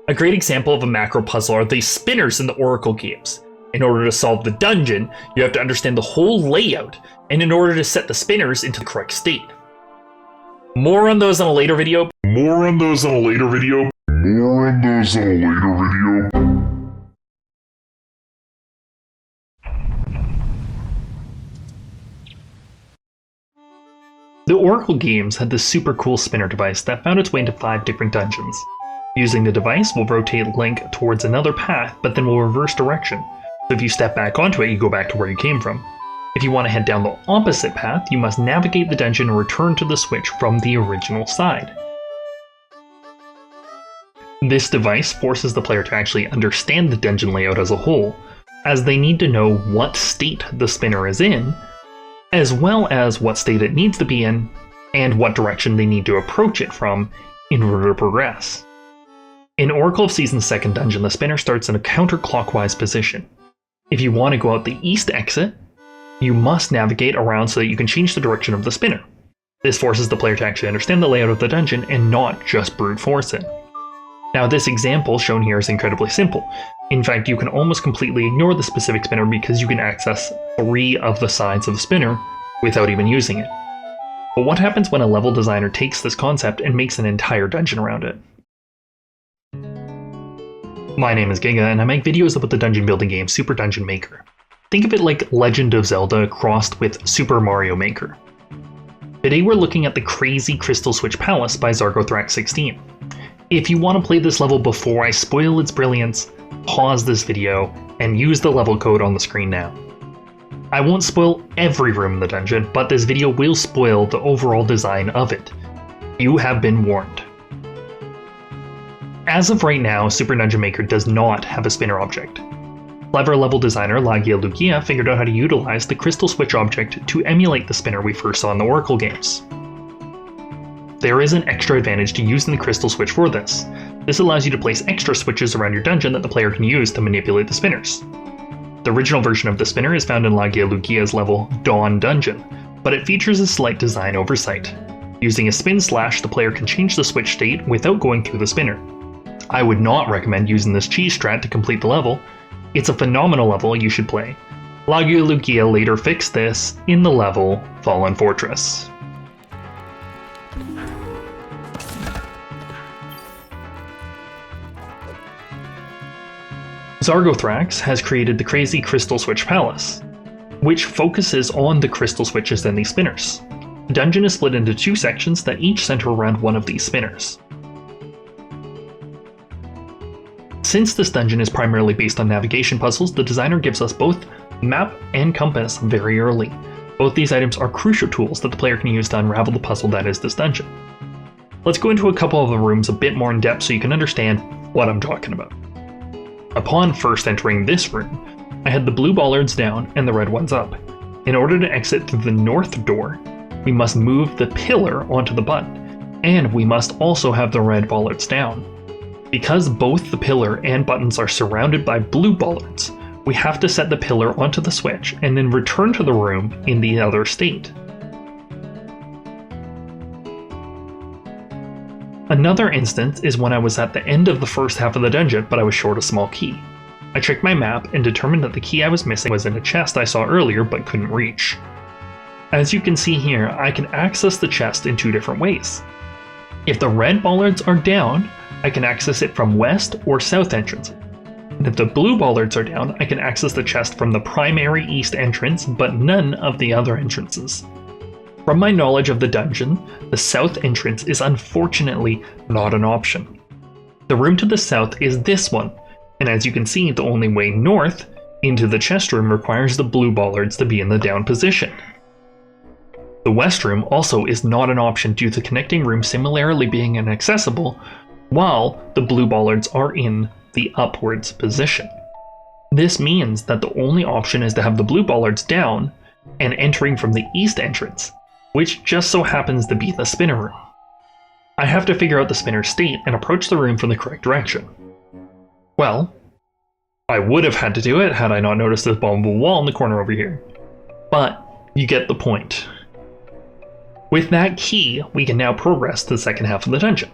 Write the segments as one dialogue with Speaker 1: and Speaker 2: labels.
Speaker 1: A great example of a macro puzzle are the spinners in the Oracle games. In order to solve the dungeon, you have to understand the whole layout, and in order to set the spinners into the correct state. More on those in a later video. The Oracle games had this super cool spinner device that found its way into 5 different dungeons. Using the device, we'll rotate Link towards another path, but then we'll reverse direction. So if you step back onto it, you go back to where you came from. If you want to head down the opposite path, you must navigate the dungeon and return to the switch from the original side. This device forces the player to actually understand the dungeon layout as a whole, as they need to know what state the spinner is in, as well as what state it needs to be in, and what direction they need to approach it from in order to progress. In Oracle of Season's second dungeon, the spinner starts in a counterclockwise position. If you want to go out the east exit, you must navigate around so that you can change the direction of the spinner. This forces the player to actually understand the layout of the dungeon and not just brute force it. Now, this example shown here is incredibly simple. In fact, you can almost completely ignore the specific spinner because you can access 3 of the sides of the spinner without even using it. But what happens when a level designer takes this concept and makes an entire dungeon around it? My name is Giga, and I make videos about the dungeon building game Super Dungeon Maker. Think of it like Legend of Zelda crossed with Super Mario Maker. Today we're looking at the crazy Crystal Switch Palace by Zargothrax16. If you want to play this level before I spoil its brilliance, pause this video and use the level code on the screen now. I won't spoil every room in the dungeon, but this video will spoil the overall design of it. You have been warned. As of right now, Super Dungeon Maker does not have a spinner object. Clever level designer Lagia Lugia figured out how to utilize the Crystal Switch object to emulate the spinner we first saw in the Oracle games. There is an extra advantage to using the Crystal Switch for this. This allows you to place extra switches around your dungeon that the player can use to manipulate the spinners. The original version of the spinner is found in Lagia Lugia's level Dawn Dungeon, but it features a slight design oversight. Using a spin slash, the player can change the switch state without going through the spinner. I would not recommend using this cheese strat to complete the level. It's a phenomenal level you should play. Lagia Lugia later fixed this in the level Fallen Fortress. Zargothrax has created the crazy Crystal Switch Palace, which focuses on the crystal switches and these spinners. The dungeon is split into 2 sections that each center around one of these spinners. Since this dungeon is primarily based on navigation puzzles, the designer gives us both map and compass very early. Both these items are crucial tools that the player can use to unravel the puzzle that is this dungeon. Let's go into a couple of the rooms a bit more in depth so you can understand what I'm talking about. Upon first entering this room, I had the blue bollards down and the red ones up. In order to exit through the north door, we must move the pillar onto the button, and we must also have the red bollards down. Because both the pillar and buttons are surrounded by blue bollards, we have to set the pillar onto the switch and then return to the room in the other state. Another instance is when I was at the end of the first half of the dungeon, but I was short a small key. I checked my map and determined that the key I was missing was in a chest I saw earlier but couldn't reach. As you can see here, I can access the chest in 2 different ways. If the red bollards are down, I can access it from west or south entrance. And if the blue bollards are down, I can access the chest from the primary east entrance, but none of the other entrances. From my knowledge of the dungeon, the south entrance is unfortunately not an option. The room to the south is this one, and as you can see, the only way north into the chest room requires the blue bollards to be in the down position. The west room also is not an option due to the connecting room similarly being inaccessible, while the blue bollards are in the upwards position. This means that the only option is to have the blue bollards down and entering from the east entrance, which just so happens to be the spinner room. I have to figure out the spinner state and approach the room from the correct direction. Well, I would have had to do it had I not noticed this bombable wall in the corner over here. But you get the point. With that key, we can now progress to the second half of the dungeon.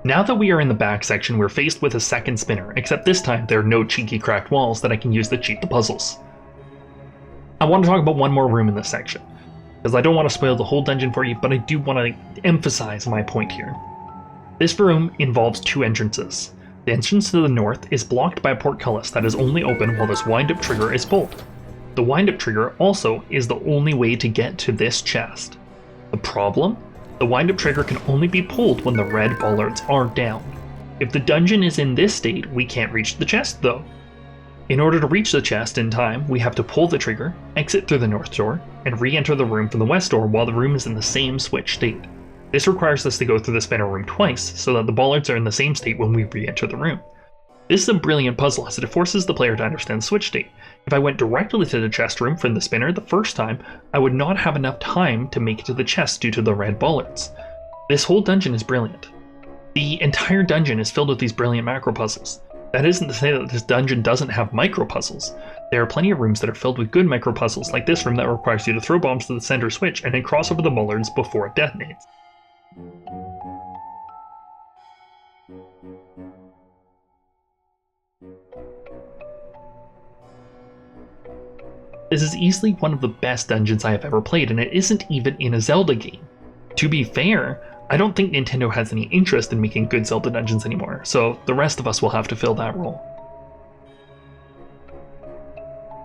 Speaker 1: Now that we are in the back section, we're faced with a second spinner, except this time there are no cheeky cracked walls that I can use to cheat the puzzles. I want to talk about one more room in this section, because I don't want to spoil the whole dungeon for you, but I do want to emphasize my point here. This room involves two entrances. The entrance to the north is blocked by a portcullis that is only open while this wind-up trigger is pulled. The wind-up trigger also is the only way to get to this chest. The problem? The wind-up trigger can only be pulled when the red bollards are down. If the dungeon is in this state, we can't reach the chest though. In order to reach the chest in time, we have to pull the trigger, exit through the north door, and re-enter the room from the west door while the room is in the same switch state. This requires us to go through the spinner room twice, so that the bollards are in the same state when we re-enter the room. This is a brilliant puzzle as it forces the player to understand the switch state. If I went directly to the chest room from the spinner the first time, I would not have enough time to make it to the chest due to the red bollards. This whole dungeon is brilliant. The entire dungeon is filled with these brilliant macro puzzles. That isn't to say that this dungeon doesn't have micro puzzles. There are plenty of rooms that are filled with good micro puzzles, like this room that requires you to throw bombs to the center switch and then cross over the bollards before it detonates. This is easily one of the best dungeons I have ever played, and it isn't even in a Zelda game. To be fair, I don't think Nintendo has any interest in making good Zelda dungeons anymore, so the rest of us will have to fill that role.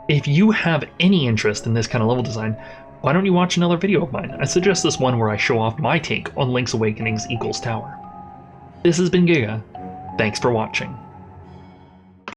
Speaker 1: If you have any interest in this kind of level design, why don't you watch another video of mine? I suggest this one where I show off my take on Link's Awakening's Eagle's Tower. This has been Giga. Thanks for watching.